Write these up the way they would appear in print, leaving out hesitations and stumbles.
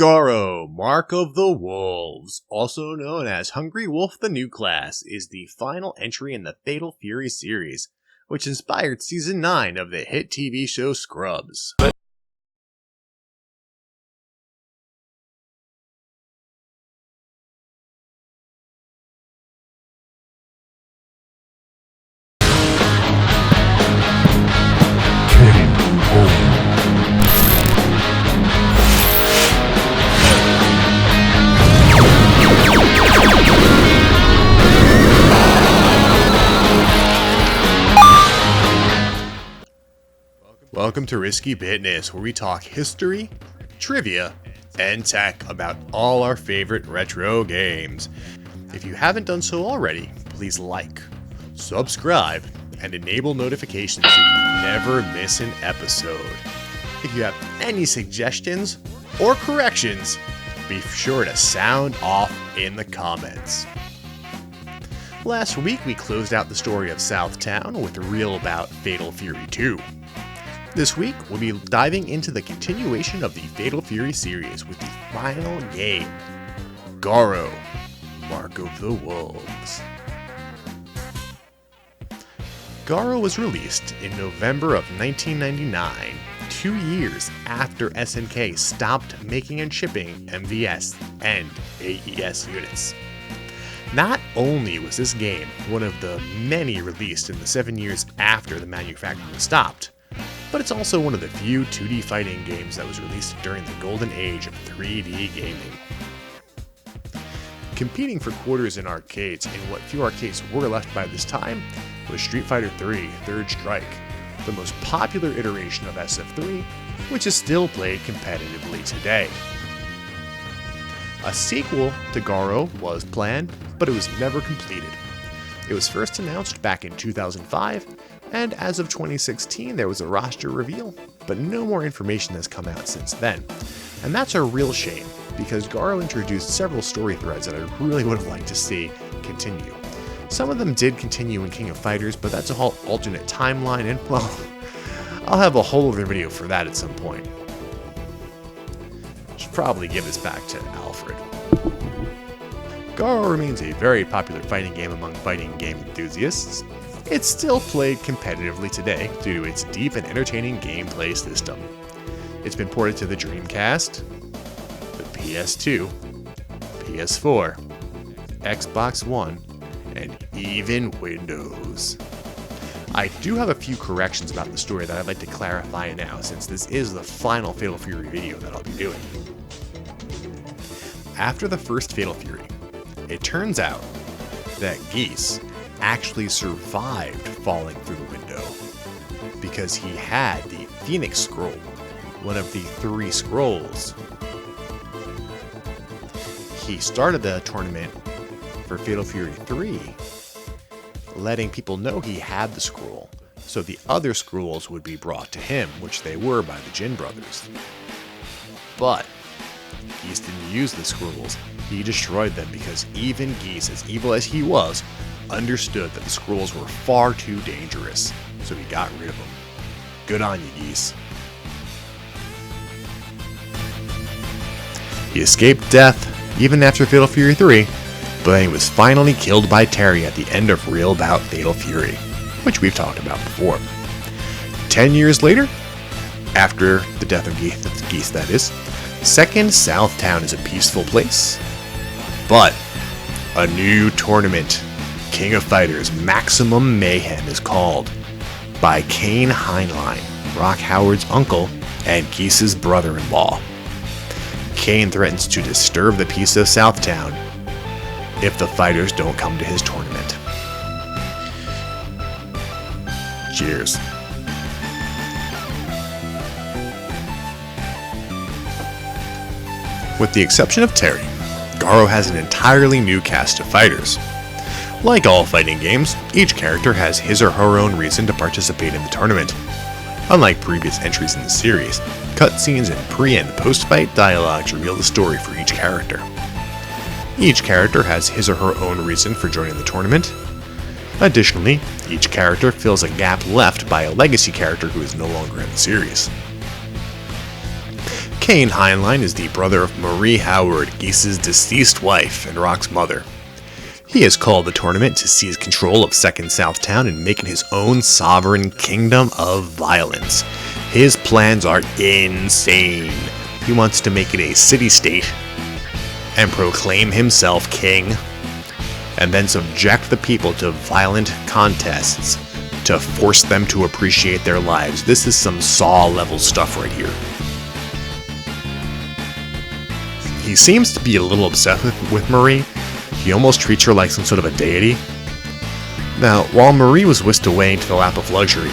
Garou, Mark of the Wolves, also known as Hungry Wolf the New Class, is the final entry in the Fatal Fury series, which inspired Season 9 of the hit TV show Scrubs. Welcome to Risky Bitness, where we talk history, trivia, and tech about all our favorite retro games. If you haven't done so already, please like, subscribe, and enable notifications so you never miss an episode. If you have any suggestions or corrections, be sure to sound off in the comments. Last week we closed out the story of Southtown with a reel about Fatal Fury 2. This week, we'll be diving into the continuation of the Fatal Fury series with the final game, Garou, Mark of the Wolves. Garou was released in November of 1999, 2 years after SNK stopped making and shipping MVS and AES units. Not only was this game one of the many released in the 7 years after the manufacturing was stopped, but it's also one of the few 2D fighting games that was released during the golden age of 3D gaming. Competing for quarters in arcades, and what few arcades were left by this time, was Street Fighter III Third Strike, the most popular iteration of SF3, which is still played competitively today. A sequel to Garou was planned, but it was never completed. It was first announced back in 2005, and as of 2016 there was a roster reveal, but no more information has come out since then. And that's a real shame, because Garou introduced several story threads that I really would have liked to see continue. Some of them did continue in King of Fighters, but that's a whole alternate timeline, and well, I'll have a whole other video for that at some point. Should probably give this back to Alfred. Garou remains a very popular fighting game among fighting game enthusiasts. It's still played competitively today due to its deep and entertaining gameplay system. It's been ported to the Dreamcast, the PS2, PS4, Xbox One, and even Windows. I do have a few corrections about the story that I'd like to clarify now, since this is the final Fatal Fury video that I'll be doing. After the first Fatal Fury, it turns out that Geese actually survived falling through the window because he had the Phoenix Scroll, one of the 3 scrolls. He started the tournament for Fatal Fury 3, letting people know he had the scroll, so the other scrolls would be brought to him, which they were by the Jin brothers. But Geese didn't use the scrolls, he destroyed them because even Geese, as evil as he was, understood that the scrolls were far too dangerous, so he got rid of them. Good on you, Geese. He escaped death even after Fatal Fury 3, but he was finally killed by Terry at the end of Real Bout Fatal Fury, which we've talked about before. 10 years later, after the death of Geese that is, Second Southtown is a peaceful place, but a new tournament, King of Fighters Maximum Mayhem, is called by Kane Heinlein, Rock Howard's uncle and Geese's brother-in-law. Kane threatens to disturb the peace of Southtown if the fighters don't come to his tournament. Cheers. With the exception of Terry, Garou has an entirely new cast of fighters. Like all fighting games, each character has his or her own reason to participate in the tournament. Unlike previous entries in the series, cutscenes and pre- and post-fight dialogues reveal the story for each character. Each character has his or her own reason for joining the tournament. Additionally, each character fills a gap left by a legacy character who is no longer in the series. Kane Heinlein is the brother of Marie Howard, Geese's deceased wife and Rock's mother. He has called the tournament to seize control of 2nd Southtown and make it his own sovereign kingdom of violence. His plans are insane. He wants to make it a city-state and proclaim himself king, and then subject the people to violent contests to force them to appreciate their lives. This is some Saw-level stuff right here. He seems to be a little obsessed with Marie. He almost treats her like some sort of a deity. Now, while Marie was whisked away into the lap of luxury,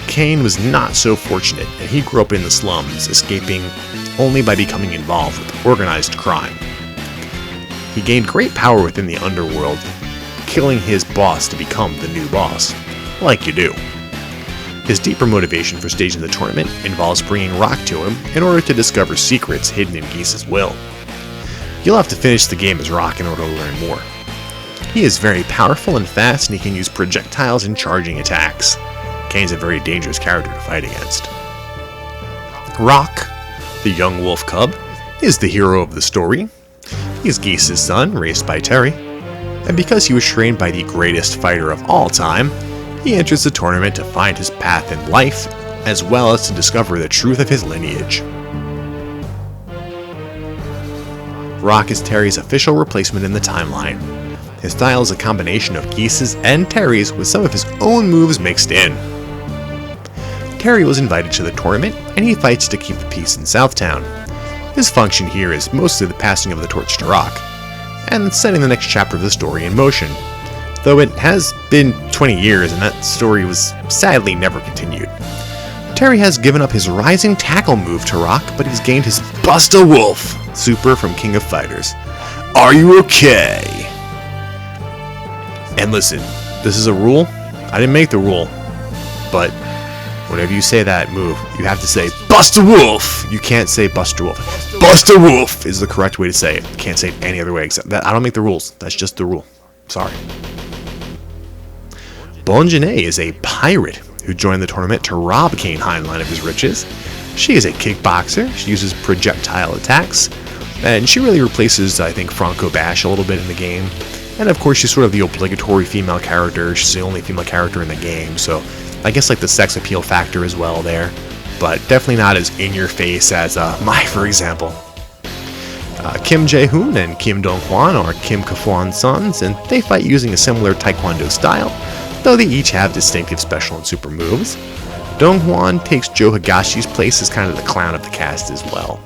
Kane was not so fortunate, and he grew up in the slums, escaping only by becoming involved with organized crime. He gained great power within the underworld, killing his boss to become the new boss, like you do. His deeper motivation for staging the tournament involves bringing Rock to him in order to discover secrets hidden in Geese's will. You'll have to finish the game as Rock in order to learn more. He is very powerful and fast, and he can use projectiles and charging attacks. Kane's a very dangerous character to fight against. Rock, the young wolf cub, is the hero of the story. He is Geese's son, raised by Terry, and because he was trained by the greatest fighter of all time, he enters the tournament to find his path in life, as well as to discover the truth of his lineage. Rock is Terry's official replacement in the timeline. His style is a combination of Geese's and Terry's, with some of his own moves mixed in. Terry was invited to the tournament, and he fights to keep the peace in Southtown. His function here is mostly the passing of the torch to Rock, and setting the next chapter of the story in motion, though it has been 20 years and that story was sadly never continued. Terry has given up his rising tackle move to Rock, but he's gained his Bust a Wolf super from King of Fighters. Are you okay? And listen, this is a rule. I didn't make the rule, but whenever you say that move, you have to say Bust a Wolf. You can't say Bust a Wolf. Bust a Wolf is the correct way to say it. You can't say it any other way except that. I don't make the rules. That's just the rule. Sorry. Bon Janae is a pirate who joined the tournament to rob Kane Heinlein of his riches. She is a kickboxer. She uses projectile attacks, and she really replaces, I think, Franco Bash a little bit in the game. And of course, she's sort of the obligatory female character. She's the only female character in the game, so I guess like the sex appeal factor as well there, but definitely not as in your face as Mai, for example. Kim Jae-hoon and Kim Dong-hwan are Kim Ka-fwan's sons, and they fight using a similar taekwondo style, though they each have distinctive special and super moves. Dong-hwan takes Joe Higashi's place as kind of the clown of the cast as well.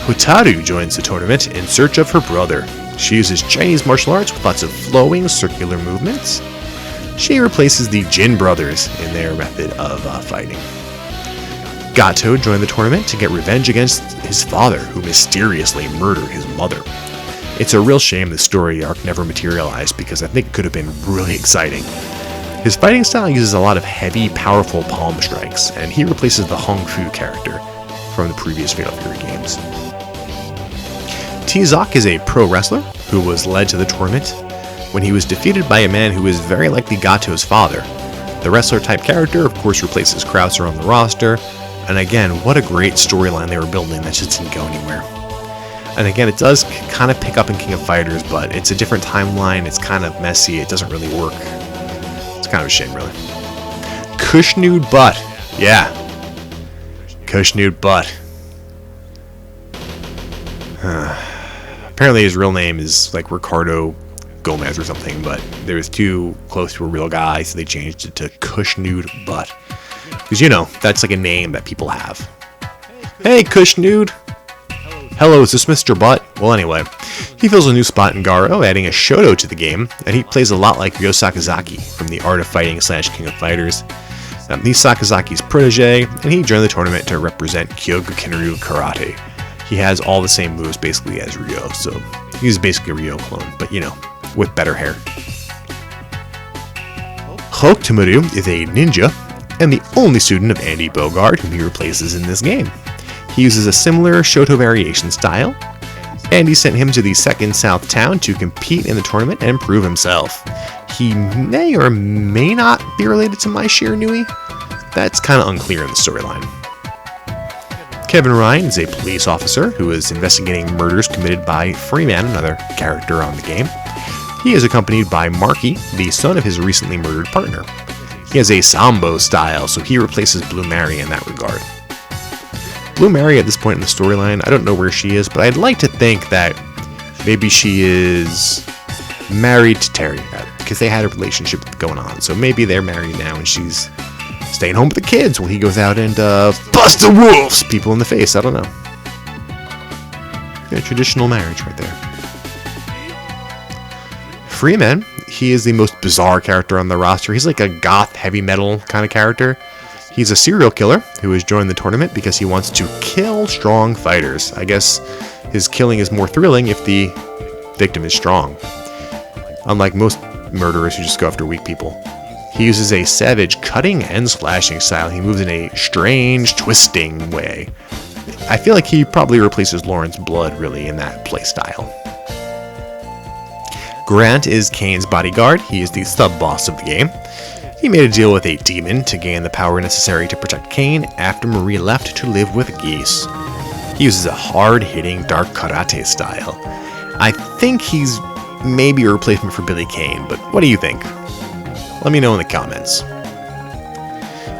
Hotaru joins the tournament in search of her brother. She uses Chinese martial arts with lots of flowing circular movements. She replaces the Jin brothers in their method of fighting. Gato joined the tournament to get revenge against his father, who mysteriously murdered his mother. It's a real shame the story arc never materialized, because I think it could have been really exciting. His fighting style uses a lot of heavy, powerful palm strikes, and he replaces the Hung Fu character from the previous Fatal Fury games. T-Zoc is a pro wrestler who was led to the tournament when he was defeated by a man who is very likely Gato's father. The wrestler-type character, of course, replaces Krauser on the roster, and again, what a great storyline they were building that just didn't go anywhere. And again, it does kind of pick up in King of Fighters, but it's a different timeline, it's kind of messy, it doesn't really work. It's kind of a shame, really. Kushnude Butt. Yeah. Kushnude Butt. Apparently his real name is like Ricardo Gomez or something, but they was too close to a real guy, so they changed it to Kushnude Butt. Because, you know, that's like a name that people have. Hey, Kushnude! Hello, is this Mr. Butt? Well, anyway, he fills a new spot in Garou, adding a Shoto to the game, and he plays a lot like Ryo Sakazaki from the Art of Fighting / King of Fighters. He's Sakazaki's protege, and he joined the tournament to represent Kyokukenryu Karate. He has all the same moves basically as Ryo, so he's basically a Ryo clone, but you know, with better hair. Hokutomaru is a ninja, and the only student of Andy Bogard whom he replaces in this game. He uses a similar Shoto variation style, and he sent him to the 2nd Southtown to compete in the tournament and prove himself. He may or may not be related to Mai Shiranui. That's kind of unclear in the storyline. Kevin Ryan is a police officer who is investigating murders committed by Freeman, another character on the game. He is accompanied by Marky, the son of his recently murdered partner. He has a Sambo style, so he replaces Blue Mary in that regard. Blue Mary at this point in the storyline, I don't know where she is, but I'd like to think that maybe she is married to Terry, because they had a relationship going on. So maybe they're married now and she's staying home with the kids while he goes out and bust the wolves people in the face. I don't know. Yeah, traditional marriage right there. Freeman, he is the most bizarre character on the roster. He's like a goth heavy metal kind of character. He's a serial killer who has joined the tournament because he wants to kill strong fighters. I guess his killing is more thrilling if the victim is strong. Unlike most murderers who just go after weak people. He uses a savage cutting and slashing style. He moves in a strange, twisting way. I feel like he probably replaces Lawrence Blood, really, in that playstyle. Grant is Kane's bodyguard. He is the sub-boss of the game. He made a deal with a demon to gain the power necessary to protect Kane after Marie left to live with geese. He uses a hard-hitting dark karate style. I think he's maybe a replacement for Billy Kane, but what do you think? Let me know in the comments.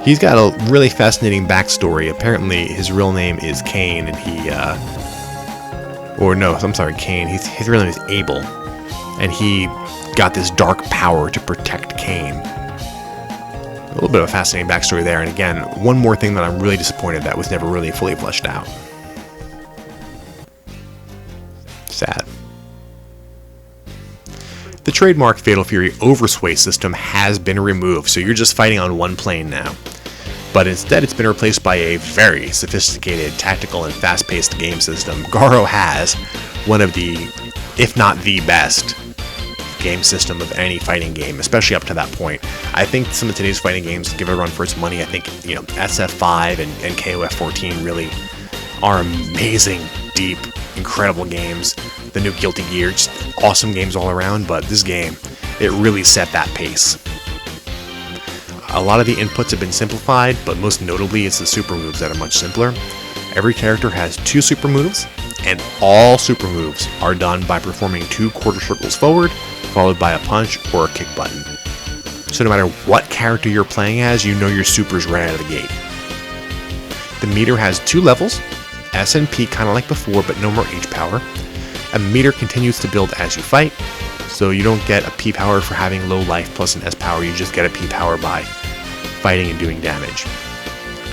He's got a really fascinating backstory. Apparently, his real name is Kane, and Kane. His real name is Abel, and he got this dark power to protect Kane. A little bit of a fascinating backstory there, and again, one more thing that I'm really disappointed that was never really fully fleshed out. Sad. The trademark Fatal Fury Oversway system has been removed, so you're just fighting on one plane now. But instead it's been replaced by a very sophisticated, tactical, and fast-paced game system. Garou has one of the, if not the best, game system of any fighting game, especially up to that point. I think some of today's fighting games give it a run for its money. I think, SF5 and KOF 14 really are amazing, deep, incredible games. The new Guilty Gear, just awesome games all around, but this game, it really set that pace. A lot of the inputs have been simplified, but most notably it's the super moves that are much simpler. Every character has 2 super moves, and all super moves are done by performing 2 quarter circles forward, followed by a punch or a kick button. So no matter what character you're playing as, you know your supers right out of the gate. The meter has 2 levels, S and P kind of like before, but no more H power. A meter continues to build as you fight, so you don't get a P power for having low life plus an S power, you just get a P power by fighting and doing damage.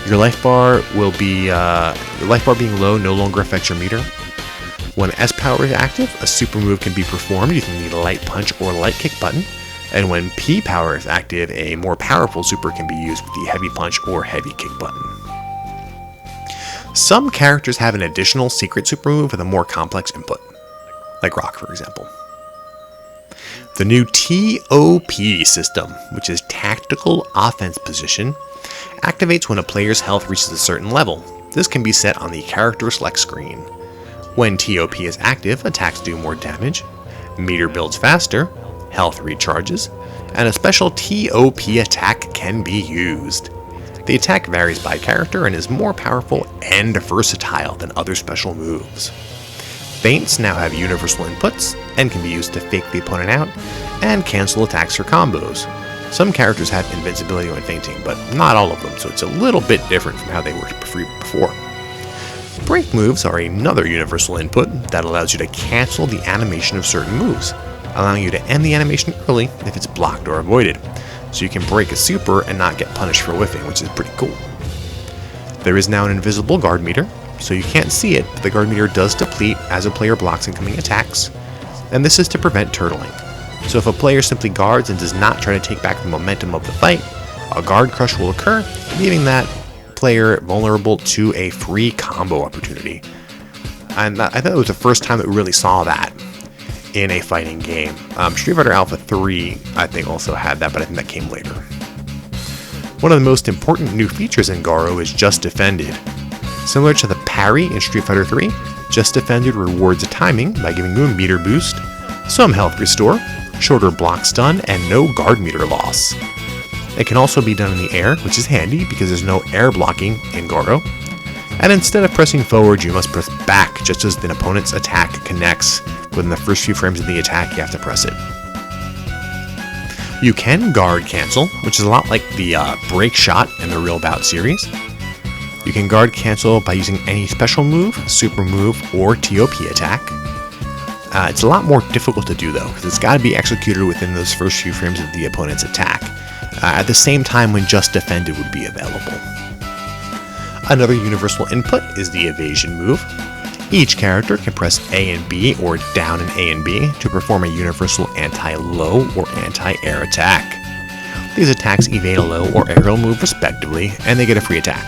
Your life bar will be, your life bar being low no longer affects your meter. When S power is active, a super move can be performed using the light punch or light kick button, and when P power is active, a more powerful super can be used with the heavy punch or heavy kick button. Some characters have an additional secret super move with a more complex input, like Rock for example. The new TOP system, which is Tactical Offense Position, activates when a player's health reaches a certain level. This can be set on the character select screen. When TOP is active, attacks do more damage, meter builds faster, health recharges, and a special TOP attack can be used. The attack varies by character and is more powerful and versatile than other special moves. Feints now have universal inputs and can be used to fake the opponent out and cancel attacks or combos. Some characters have invincibility when feinting, but not all of them, so it's a little bit different from how they worked before. Break moves are another universal input that allows you to cancel the animation of certain moves, allowing you to end the animation early if it's blocked or avoided, so you can break a super and not get punished for whiffing, which is pretty cool. There is now an invisible guard meter, so you can't see it, but the guard meter does deplete as a player blocks incoming attacks, and this is to prevent turtling. So if a player simply guards and does not try to take back the momentum of the fight, a guard crush will occur, leaving that player vulnerable to a free combo opportunity. And I thought it was the first time that we really saw that in a fighting game. Street Fighter Alpha 3, I think, also had that, but I think that came later. One of the most important new features in Garou is Just Defended. Similar to the parry in Street Fighter 3, Just Defended rewards timing by giving you a meter boost, some health restore, shorter block stun, and no guard meter loss. It can also be done in the air, which is handy because there's no air blocking in Garou. and instead of pressing forward, you must press back just as the opponent's attack connects. Within the first few frames of the attack, you have to press it. You can guard cancel, which is a lot like the break shot in the Real Bout series. You can guard cancel by using any special move, super move, or TOP attack. It's a lot more difficult to do though, because it's got to be executed within those first few frames of the opponent's attack, at the same time when just defended would be available. Another universal input is the evasion move. Each character can press A and B or down and A and B to perform a universal anti-low or anti-air attack. These attacks evade a low or aerial move respectively, and they get a free attack.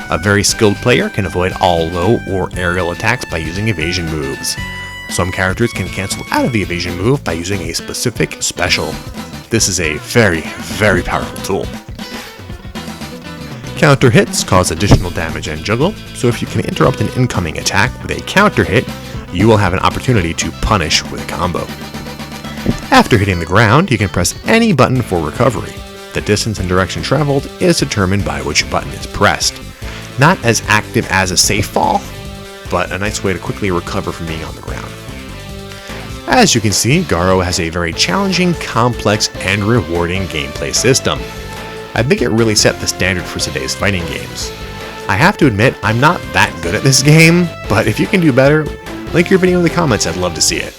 A very skilled player can avoid all low or aerial attacks by using evasion moves. Some characters can cancel out of the evasion move by using a specific special. This is a very, very powerful tool. Counter hits cause additional damage and juggle, so if you can interrupt an incoming attack with a counter hit, you will have an opportunity to punish with a combo. After hitting the ground, you can press any button for recovery. The distance and direction traveled is determined by which button is pressed. Not as active as a safe fall, but a nice way to quickly recover from being on the ground. As you can see, Garou has a very challenging, complex, and rewarding gameplay system. I think it really set the standard for today's fighting games. I have to admit, I'm not that good at this game, but if you can do better, link your video in the comments, I'd love to see it.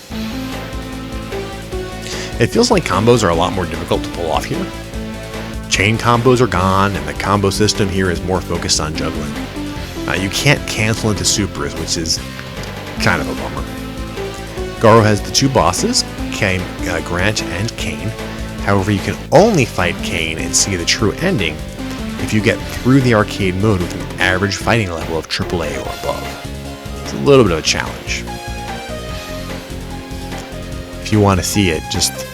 It feels like combos are a lot more difficult to pull off here. Chain combos are gone, and the combo system here is more focused on juggling. You can't cancel into supers, which is kind of a bummer. Garou has the two bosses, Grant and Kane. However, you can only fight Kane and see the true ending if you get through the arcade mode with an average fighting level of AAA or above. It's a little bit of a challenge. If you want to see it, just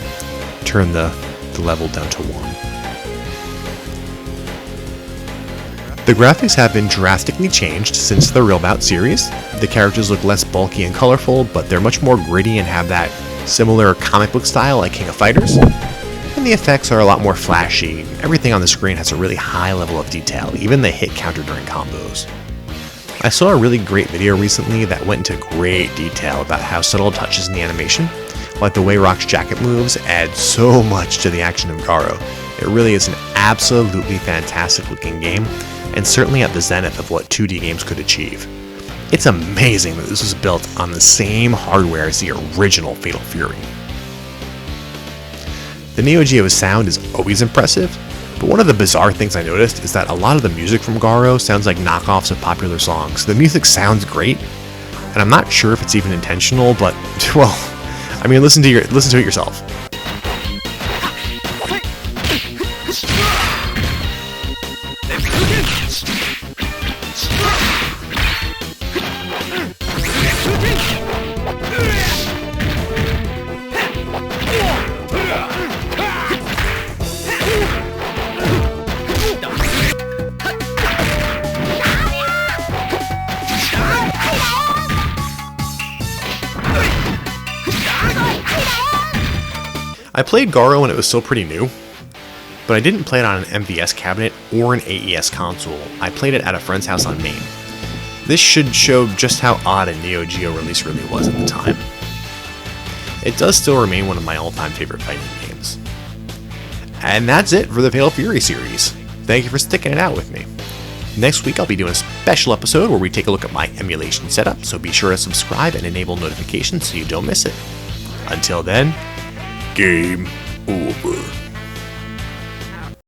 turn the level down to 1. The graphics have been drastically changed since the Real Bout series. The characters look less bulky and colorful, but they're much more gritty and have that similar comic book style like King of Fighters. And the effects are a lot more flashy. Everything on the screen has a really high level of detail, even the hit counter during combos. I saw a really great video recently that went into great detail about how subtle touches in the animation, like the way Rock's jacket moves, add so much to the action of Garou. It really is an absolutely fantastic looking game, and certainly at the zenith of what 2D games could achieve. It's amazing that this was built on the same hardware as the original Fatal Fury. The Neo Geo sound is always impressive, but one of the bizarre things I noticed is that a lot of the music from Garou sounds like knockoffs of popular songs. The music sounds great, and I'm not sure if it's even intentional, but, well, I mean, listen to it yourself. I played Garou when it was still pretty new, but I didn't play it on an MVS cabinet or an AES console. I played it at a friend's house on Maine. This should show just how odd a Neo Geo release really was at the time. It does still remain one of my all-time favorite fighting games. And that's it for the Fatal Fury series. Thank you for sticking it out with me. Next week I'll be doing a special episode where we take a look at my emulation setup, so be sure to subscribe and enable notifications so you don't miss it. Until then, game over.